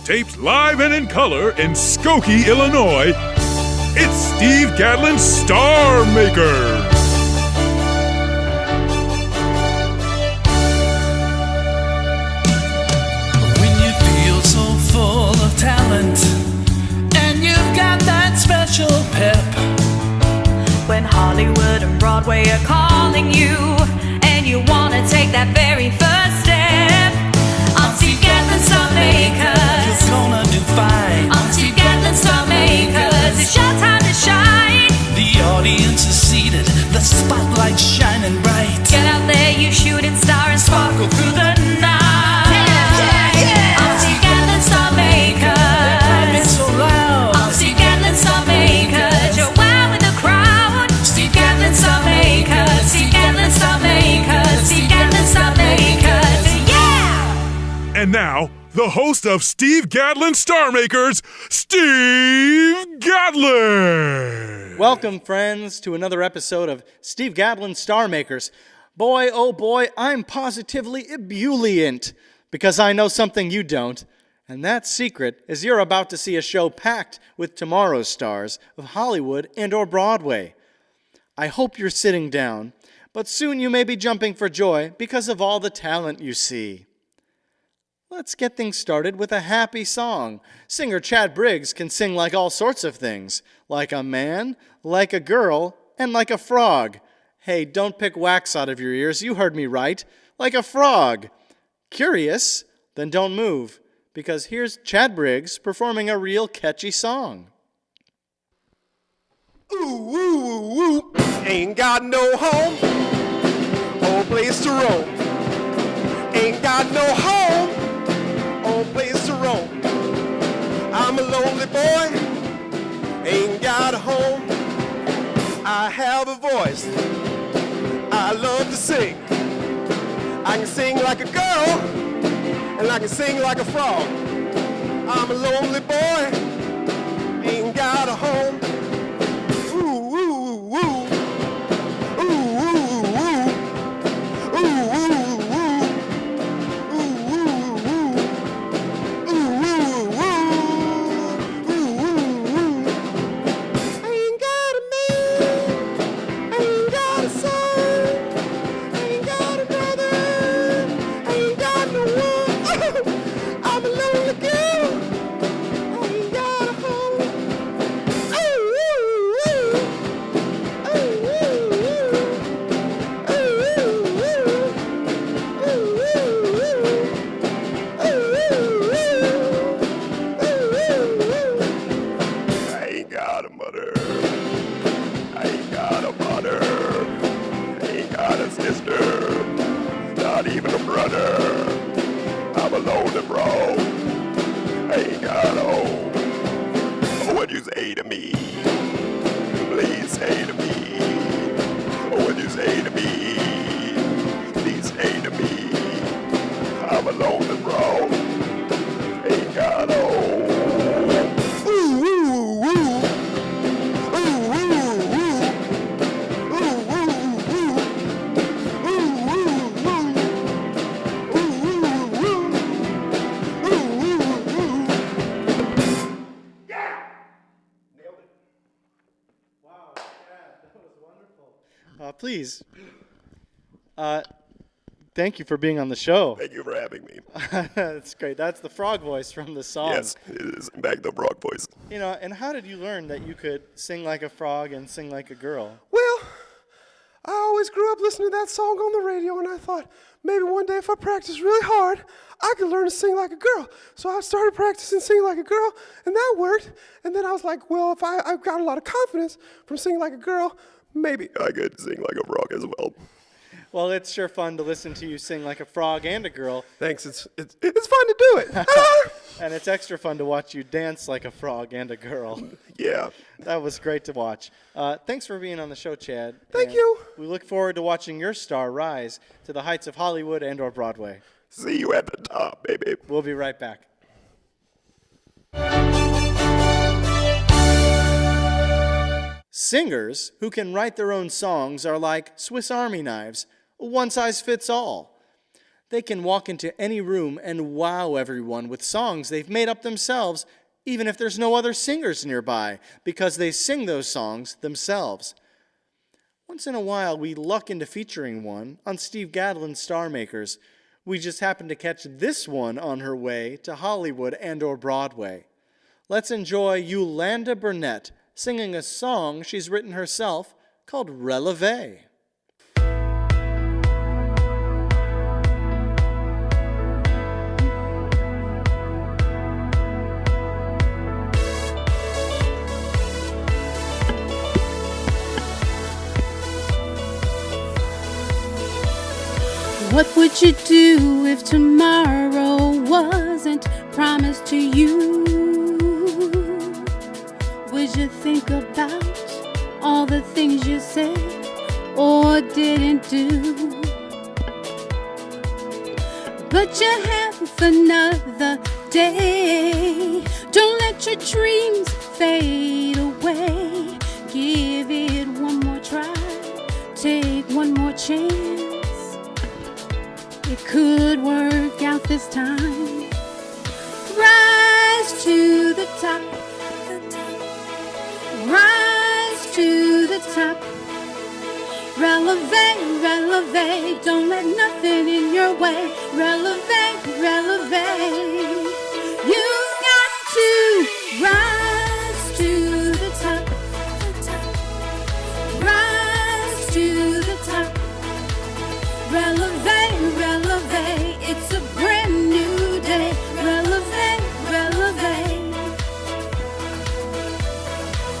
Taped live and in color in Skokie, Illinois, it's Steve Gadlin's Star Makers. When you feel so full of talent and you've got that special pep, when Hollywood and Broadway are calling you and you want to take that very first step, I'm Steve Gadlin Star Makers. you're gonna do fine. I'm Steve Gadlin Star Makers. It's your time to shine. The audience is seated, the spotlight's shining bright. Get out there, you shooting star, and sparkle through the night. Yeah. I'm Steve Gadlin Star Makers. It's so loud. I'm Steve Gadlin Star Makers. You're wowing the crowd. Steve Gadlin Star Makers. Steve Gadlin Star Makers. Steve Gadlin Star Makers. Yeah! And now, the host of Steve Gadlin Star Makers, Steve Gadlin. Welcome, friends, to another episode of Steve Gadlin Star Makers. Boy, oh boy, I'm positively ebullient because I know something you don't. And that secret is you're about to see a show packed with tomorrow's stars of Hollywood and or Broadway. I hope you're sitting down, but soon you may be jumping for joy because of all the talent you see. Let's get things started with a happy song. Singer Chad Briggs can sing like all sorts of things, like a man, like a girl, and like a frog. Hey, don't pick wax out of your ears, you heard me right, like a frog. Curious? Then don't move, because here's Chad Briggs performing a real catchy song. Ooh, ooh, ooh, ooh. Ain't got no home, no place to roam. Ain't got no home, no place to roam. I'm a lonely boy, ain't got a home. I have a voice, I love to sing. I can sing like a girl, and I can sing like a frog. I'm a lonely boy, ain't got a home. Please. Thank you for being on the show. Thank you for having me. That's great. That's the frog voice from the song. Yes, it is in fact the frog voice. You know, and how did you learn that you could sing like a frog and sing like a girl? Well, I always grew up listening to that song on the radio, and I thought maybe one day if I practice really hard, I could learn to sing like a girl. So I started practicing singing like a girl, and that worked. And then I was like, well, if I've got a lot of confidence from singing like a girl, maybe I could sing like a frog as well. Well, it's sure fun to listen to you sing like a frog and a girl. Thanks. It's fun to do it. And it's extra fun to watch you dance like a frog and a girl. Yeah. That was great to watch. Thanks for being on the show, Chad. Thank you. We look forward to watching your star rise to the heights of Hollywood and or Broadway. See you at the top, baby. We'll be right back. Singers who can write their own songs are like Swiss Army knives. One size fits all. They can walk into any room and wow everyone with songs they've made up themselves, even if there's no other singers nearby, because they sing those songs themselves. Once in a while, we luck into featuring one on Steve Gadlin's Star Makers. We just happened to catch this one on her way to Hollywood and/or Broadway. Let's enjoy Youlanda Burnett singing a song she's written herself called Releve. What would you do if tomorrow wasn't promised to you? Would you think about all the things you said or didn't do? But you have another day. Don't let your dreams fade away. Give it one more try. Take one more chance. It could work out this time. Rise to the top. Rise to the top. Releve, releve. Don't let nothing in your way. Releve, releve. You've got to rise to the top. Rise to the top. Releve, releve, it's a brand new day. Releve, releve.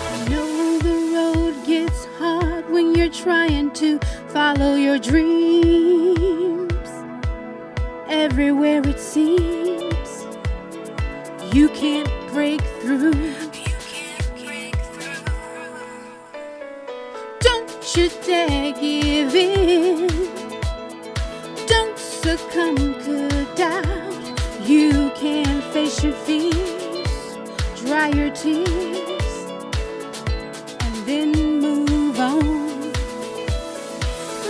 I know the road gets hard when you're trying to follow your dreams. Everywhere it seems you can't break through. Don't you dare give in. Succumb to doubt. You can face your fears, dry your tears, and then move on.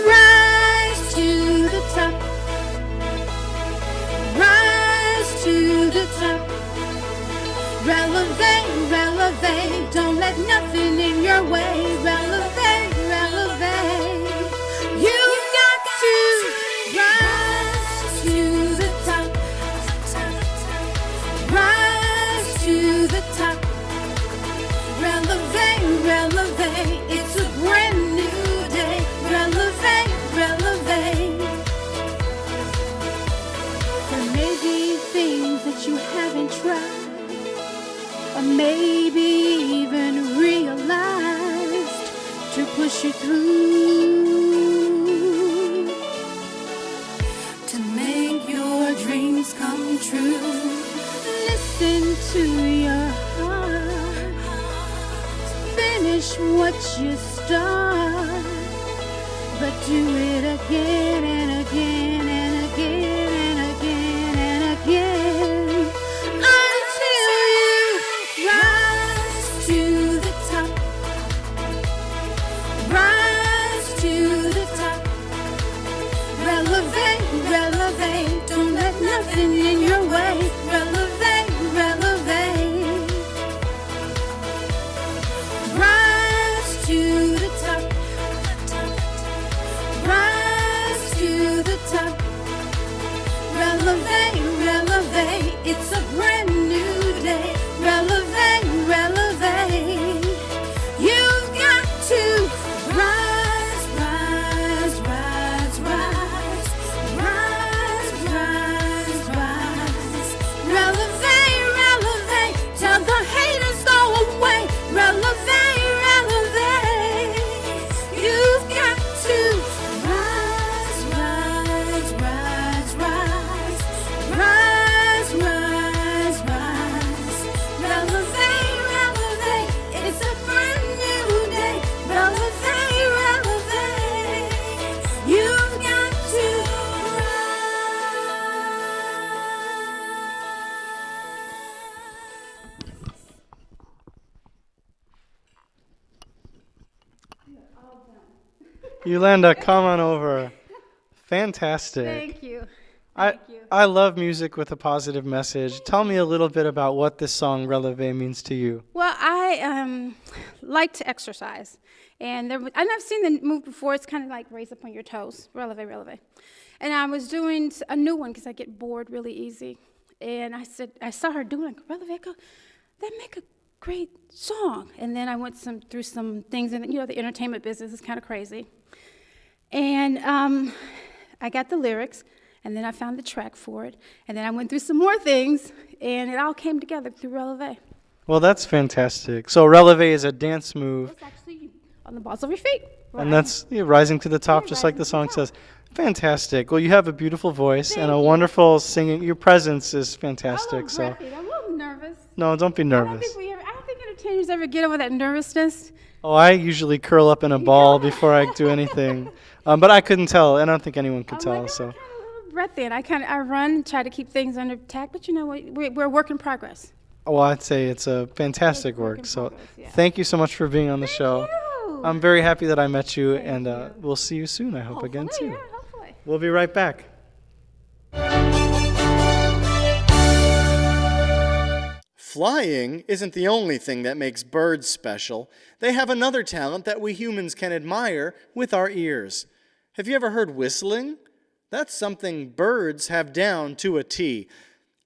Rise to the top. Rise to the top. Releve, releve. Don't let nothing in your way. Releve, releve. You've got to rise to the top. Rise to the top. Releve, releve. It's a brand new day. Releve, releve. There may be things that you haven't tried, or maybe even realized, to push you through. Dreams come true. Listen to your heart. Finish what you start, but do it again and again and again and again and again until you rise to the top. Rise to the top. Releve, releve. Don't let nothing in your way. Releve, releve. Rise to the top. Rise to the top. Releve, releve. It's a brand new day. Releve, releve. You've got to rise, rise, rise, rise. Rise, rise, rise. Releve, releve. Tell the haters go away. Releve, releve. You've got to rise, rise, rise, rise. Rise, rise, rise. Releve, releve. It's a brand new day. Releve, releve. You've got to Youlanda, come on over. Fantastic. Thank you. Thank you. I love music with a positive message. Tell me a little bit about what this song Releve means to you. Well, I like to exercise, and I've seen the move before. It's kind of like raise up on your toes, releve, releve. And I was doing a new one because I get bored really easy. And I saw her doing it, releve, I go, that make a great song. And then I went through some things, and the entertainment business is kind of crazy. And I got the lyrics, and then I found the track for it, and then I went through some more things, and it all came together through releve. Well, that's fantastic. So releve is a dance move, It's actually on the balls of your feet. and that's rising to the top, Yeah, just like the rising song to the top. says. Fantastic. Well, you have a beautiful voice and Thank a you. wonderful singing. Your presence is I'm a fantastic. little So breathy. I'm a little nervous. no, don't be I don't nervous. think entertainers ever get over that nervousness. Oh, I usually curl up in a ball before I do anything, but I couldn't tell, and I don't think anyone could tell. So. I'm kind of a little breathy, and I run, try to keep things under attack, but we're a work in progress. Well, I'd say it's a fantastic Work work. in So progress, yeah. thank you so much for being on the show. you. I'm very happy that I met you, and you. we'll see you soon, I hope, again, Hopefully, too. yeah, hopefully. We'll be right back. Flying isn't the only thing that makes birds special. They have another talent that we humans can admire with our ears. Have you ever heard whistling? That's something birds have down to a T.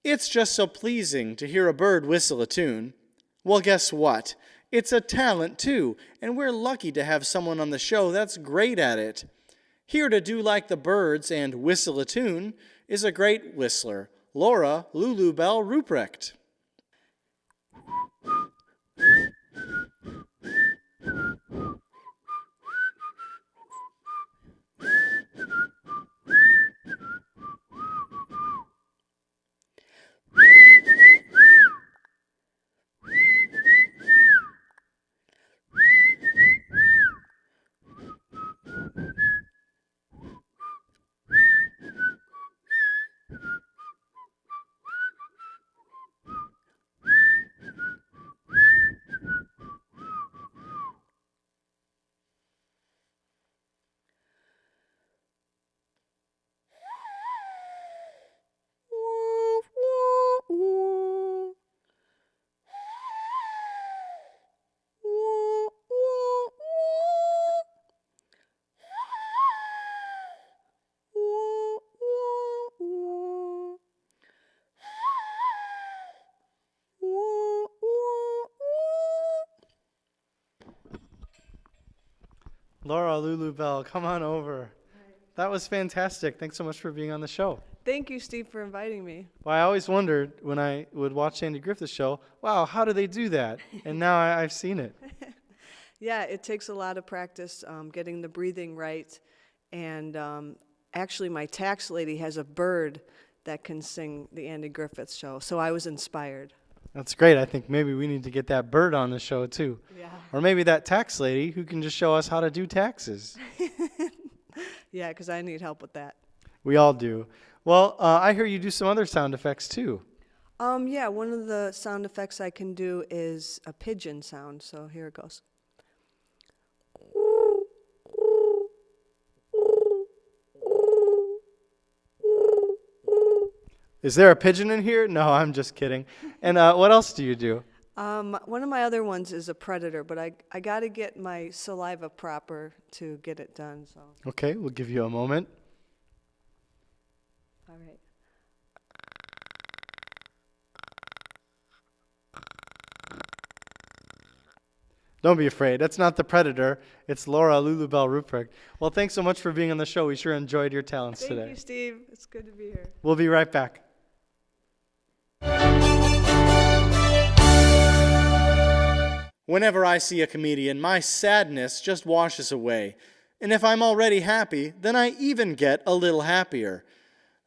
It's just so pleasing to hear a bird whistle a tune. Well, guess what? It's a talent too, and we're lucky to have someone on the show that's great at it. Here to do like the birds and whistle a tune is a great whistler, Laura Rupprecht. Laura Bell, come on over. That was fantastic. Thanks so much for being on the show. Thank you, Steve, for inviting me. Well, I always wondered when I would watch Andy Griffith's show, wow, how do they do that? And now I've seen it. Yeah, it takes a lot of practice getting the breathing right. And actually, my tax lady has a bird that can sing the Andy Griffith show, so I was inspired. That's great. I think maybe we need to get that bird on the show, too. Yeah. Or maybe that tax lady who can just show us how to do taxes. Yeah, because I need help with that. We all do. Well, I hear you do some other sound effects, too. Yeah, one of the sound effects I can do is a pigeon sound, so here it goes. Is there a pigeon in here? No, I'm just kidding. And what else do you do? One of my other ones is a predator, but I got to get my saliva proper to get it done. So, Okay, we'll give you a moment. all right. Don't be afraid. That's not the predator. It's Laura Bell Rupprecht. Well, thanks so much for being on the show. We sure enjoyed your talents Thank today. you, Steve. It's good to be here. We'll be right back. Whenever I see a comedian, my sadness just washes away. And if I'm already happy, then I even get a little happier.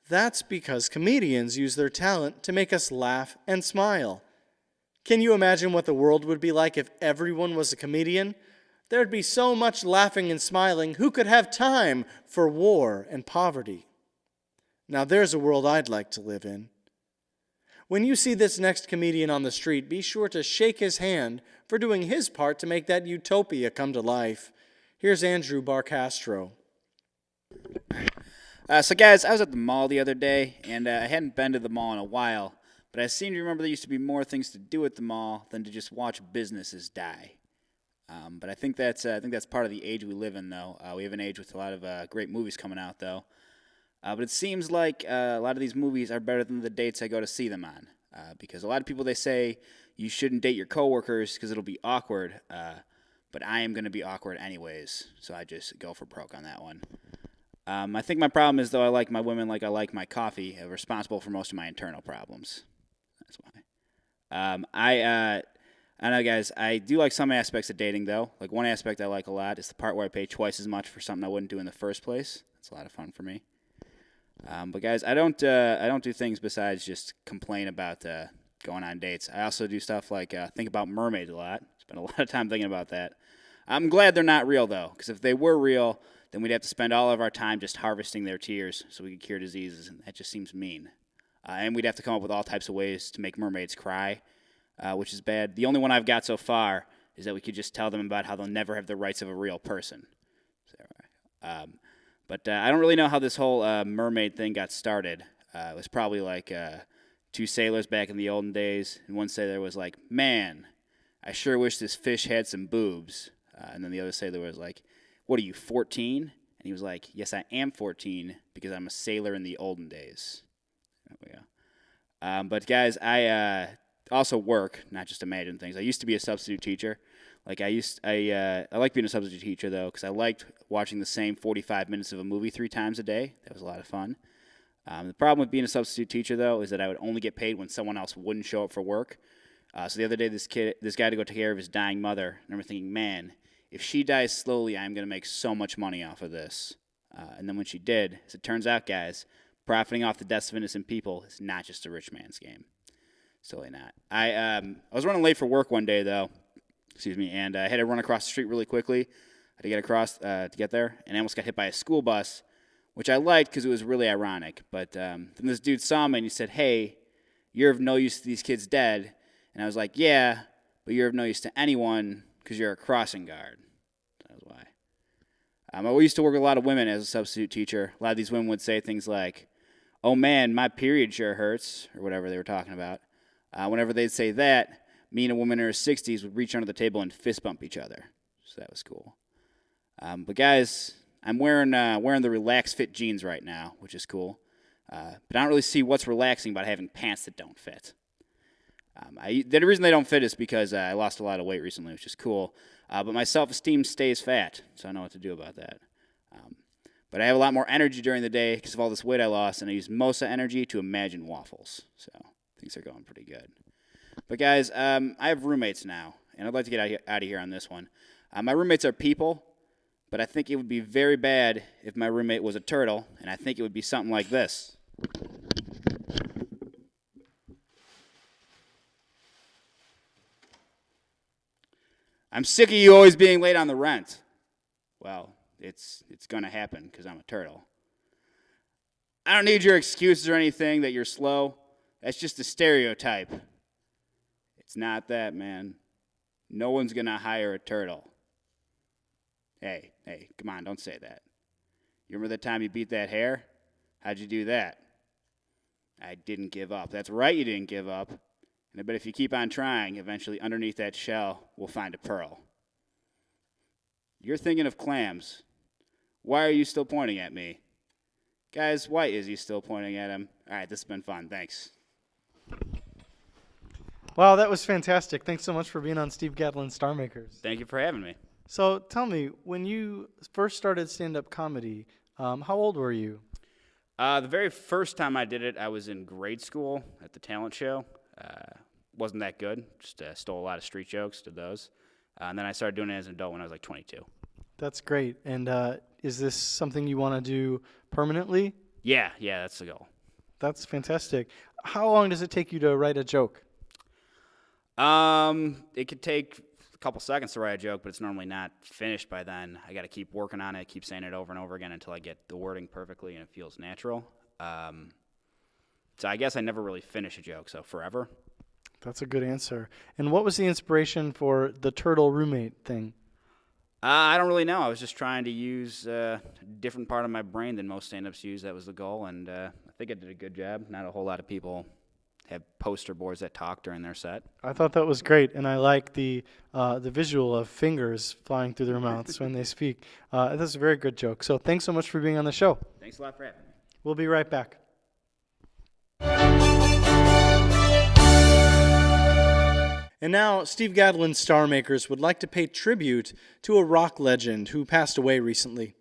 That's because comedians use their talent to make us laugh and smile. Can you imagine what the world would be like if everyone was a comedian? There'd be so much laughing and smiling. Who could have time for war and poverty? Now there's a world I'd like to live in. When you see this next comedian on the street, be sure to shake his hand for doing his part to make that utopia come to life. Here's Andrew Burcastro. So, guys, I was at the mall the other day, and I hadn't been to the mall in a while, but I seem to remember there used to be more things to do at the mall than to just watch businesses die. But I think that's part of the age we live in, though. We have an age with a lot of great movies coming out, though. But it seems like a lot of these movies are better than the dates I go to see them on, because a lot of people, they say you shouldn't date your coworkers because it'll be awkward. But I am going to be awkward anyways, so I just go for broke on that one. I think my problem is, though, I like my women like I like my coffee. I'm responsible for most of my internal problems. That's why. I don't know, guys. I do like some aspects of dating, though. Like, one aspect I like a lot is the part where I pay twice as much for something I wouldn't do in the first place. That's a lot of fun for me. But guys, I don't do things besides just complain about going on dates. I also do stuff like think about mermaids a lot. Spend a lot of time thinking about that. I'm glad they're not real, though, because if they were real, then we'd have to spend all of our time just harvesting their tears so we could cure diseases, and that just seems mean. And we'd have to come up with all types of ways to make mermaids cry, which is bad. The only one I've got so far is that we could just tell them about how they'll never have the rights of a real person. But I don't really know how this whole mermaid thing got started. It was probably like two sailors back in the olden days, and one sailor was like, "Man, I sure wish this fish had some boobs." And then the other sailor was like, "What are you, 14?" And he was like, "Yes, I am 14 because I'm a sailor in the olden days." There we go. But guys, I also work, not just imagine things. I used to be a substitute teacher. Like I like being a substitute teacher though, because I liked watching the same 45 minutes of a movie 3 times a day. That was a lot of fun. The problem with being a substitute teacher though is that I would only get paid when someone else wouldn't show up for work. So the other day, this guy had to go take care of his dying mother. And I remember thinking, man, if she dies slowly, I'm going to make so much money off of this. And then when she did, as it turns out, guys, profiting off the deaths of innocent people is not just a rich man's game. It's totally not. I was running late for work one day, though. And I had to run across the street really quickly to get across to get there. And I almost got hit by a school bus, which I liked because it was really ironic. But then this dude saw me and he said, "Hey, you're of no use to these kids dead." And I was like, "Yeah, but you're of no use to anyone because you're a crossing guard." That was why. I used to work with a lot of women as a substitute teacher. A lot of these women would say things like, "Oh man, my period sure hurts," or whatever they were talking about. Whenever they'd say that, me and a woman in her 60s would reach under the table and fist bump each other. So that was cool. But guys, I'm wearing the relaxed fit jeans right now, which is cool. But I don't really see what's relaxing about having pants that don't fit. The reason they don't fit is because I lost a lot of weight recently, which is cool. But my self-esteem stays fat, so I know what to do about that. But I have a lot more energy during the day because of all this weight I lost, and I use most of that energy to imagine waffles. So things are going pretty good. But guys, I have roommates now, and I'd like to get out of here on this one. My roommates are people, but I think it would be very bad if my roommate was a turtle, and I think it would be something like this. "I'm sick of you always being late on the rent." Well, it's going to happen because I'm a turtle. "I don't need your excuses or anything that you're slow. That's just a stereotype." It's not that, man. No one's going to hire a turtle. Hey, come on, don't say that. You remember the time you beat that hare? How'd you do that? I didn't give up. That's right, you didn't give up. And I bet if you keep on trying, eventually underneath that shell, we'll find a pearl. You're thinking of clams. Why are you still pointing at me? Guys, why is he still pointing at him? All right, this has been fun. Thanks. Wow, that was fantastic. Thanks so much for being on Steve Gadlin Star Makers. Thank you for having me. So tell me, when you first started stand-up comedy, how old were you? The very first time I did it, I was in grade school at the talent show. Wasn't that good. Just stole a lot of street jokes, did those. And then I started doing it as an adult when I was like 22. That's great. And is this something you want to do permanently? Yeah, that's the goal. That's fantastic. How long does it take you to write a joke? It could take a couple seconds to write a joke, but it's normally not finished by then. I got to keep working on it, keep saying it over and over again until I get the wording perfectly and it feels natural. So I guess I never really finish a joke, so forever. That's a good answer. And what was the inspiration for the turtle roommate thing? I don't really know. I was just trying to use a different part of my brain than most stand-ups use. That was the goal, and I think I did a good job. Not a whole lot of people have poster boards that talk during their set. I thought that was great, and I like the visual of fingers flying through their mouths when they speak. That's a very good joke. So thanks so much for being on the show. Thanks a lot for having me. We'll be right back. And now, Steve Gadlin Star Makers would like to pay tribute to a rock legend who passed away recently.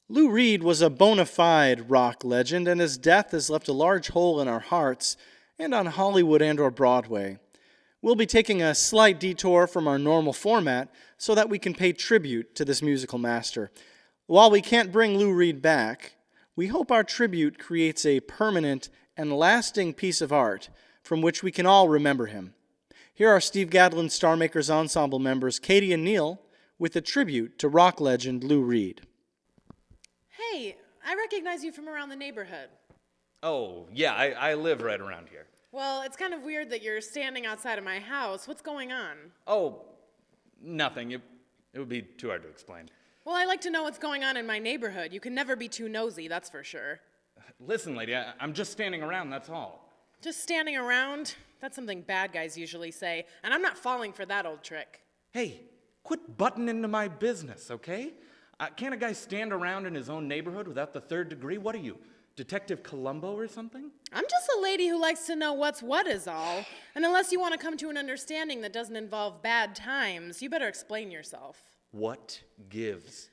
Lou Reed was a bona fide rock legend, and his death has left a large hole in our hearts and on Hollywood and/or Broadway. We'll be taking a slight detour from our normal format so that we can pay tribute to this musical master. While we can't bring Lou Reed back, we hope our tribute creates a permanent and lasting piece of art from which we can all remember him. Here are Steve Gadlin Star Makers Ensemble members Katie and Neil with a tribute to rock legend Lou Reed. Hey, I recognize you from around the neighborhood. Oh, yeah, I live right around here. Well, it's kind of weird that you're standing outside of my house. What's going on? Oh, nothing. It would be too hard to explain. Well, I like to know what's going on in my neighborhood. You can never be too nosy, that's for sure. Listen, lady, I'm just standing around, that's all. Just standing around? That's something bad guys usually say, and I'm not falling for that old trick. Hey, quit butting into my business, okay? Can't a guy stand around in his own neighborhood without the third degree? What are you, Detective Columbo or something? I'm just a lady who likes to know what's what is all. And unless you want to come to an understanding that doesn't involve bad times, you better explain yourself. What gives?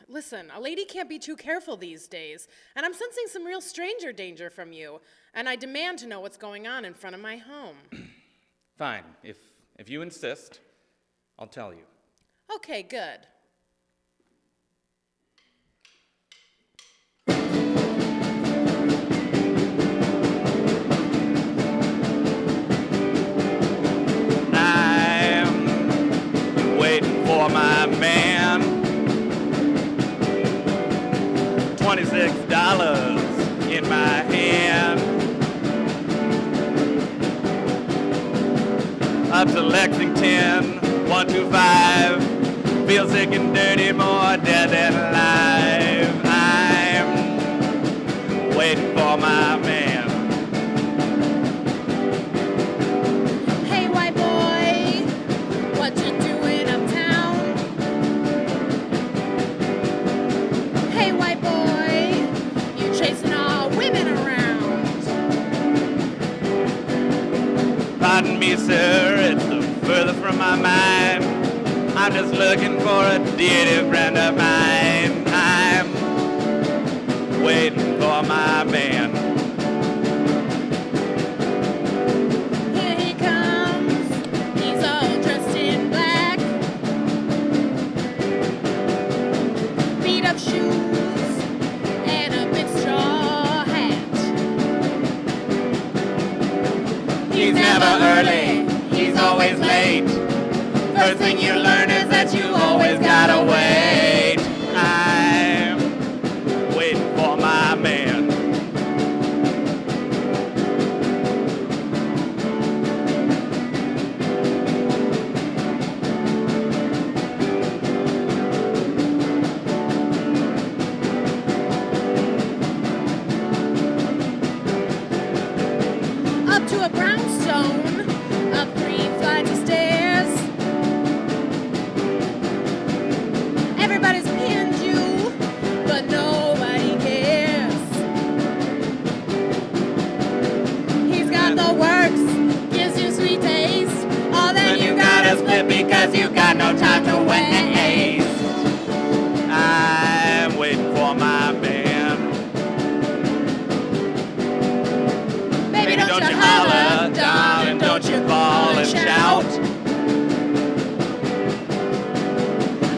Listen, a lady can't be too careful these days, and I'm sensing some real stranger danger from you, and I demand to know what's going on in front of my home. Fine, if you insist, I'll tell you. Okay, good. I'm waiting for my man. $26 in my hand. Up to Lexington, 125. Feel sick and dirty, more dead than alive. I'm waiting for my man. Hey, white boy, what you doing uptown? Hey, white boy, you chasing all women around. Pardon me, sir, it's the further from my mind. I'm just looking for a dear friend of mine. I'm waiting for my man. Here he comes, he's all dressed in black. Beat up shoes and a big straw hat. He's never early, he's always late. First thing you learn is that you always gotta wait. I'm waiting for my man. Up to a brownstone, up 3 flights of stairs. Everybody's pinned you, but nobody cares. He's got the works, gives you sweet taste. All that you gotta split because you got no time to waste. I'm waiting for my man. Baby, don't you holler, darling, don't you bawl and shout.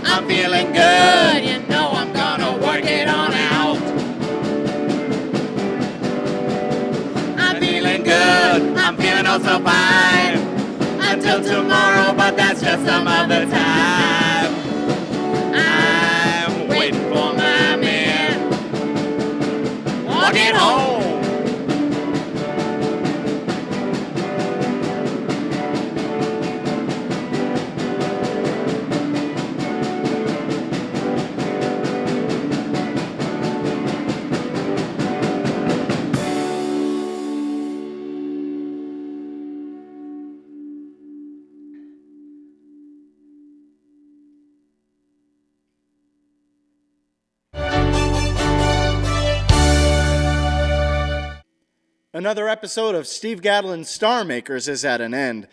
I'm feeling good, you know I'm gonna work it on out. I'm feeling good, I'm feeling oh so fine. Until tomorrow, but that's just some other time. I'm waiting for my man. Walk it home. Another episode of Steve Gadlin's Star Makers is at an end.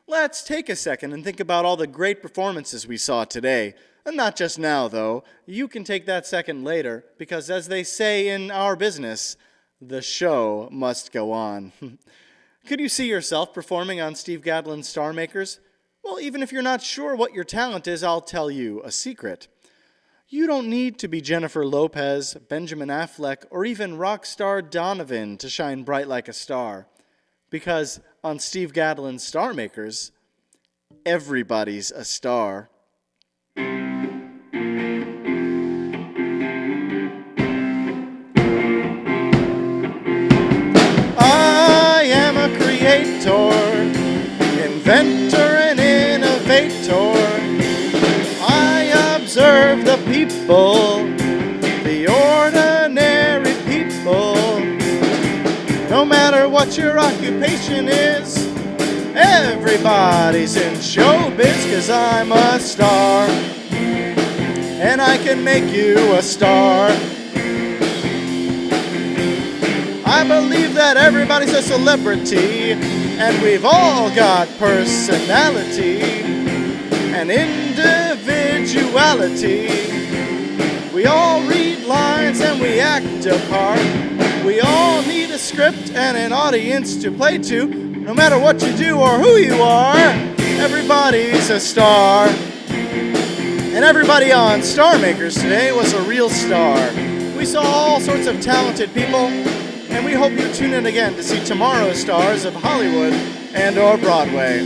Let's take a second and think about all the great performances we saw today. And not just now, though. You can take that second later, because as they say in our business, the show must go on. Could you see yourself performing on Steve Gadlin's Star Makers? Well, even if you're not sure what your talent is, I'll tell you a secret. You don't need to be Jennifer Lopez, Benjamin Affleck, or even rock star Donovan to shine bright like a star. Because on Steve Gadlin's Star Makers, everybody's a star. I am a creator, inventor and innovator. I observe the people, the ordinary people. No matter what your occupation is, everybody's in showbiz, 'cause I'm a star, and I can make you a star. I believe that everybody's a celebrity, and we've all got personality and individuality. We all read lines and we act a part. We all need a script and an audience to play to. No matter what you do or who you are, everybody's a star. And everybody on Star Makers today was a real star. We saw all sorts of talented people, and we hope you tune in again to see tomorrow's stars of Hollywood and or Broadway.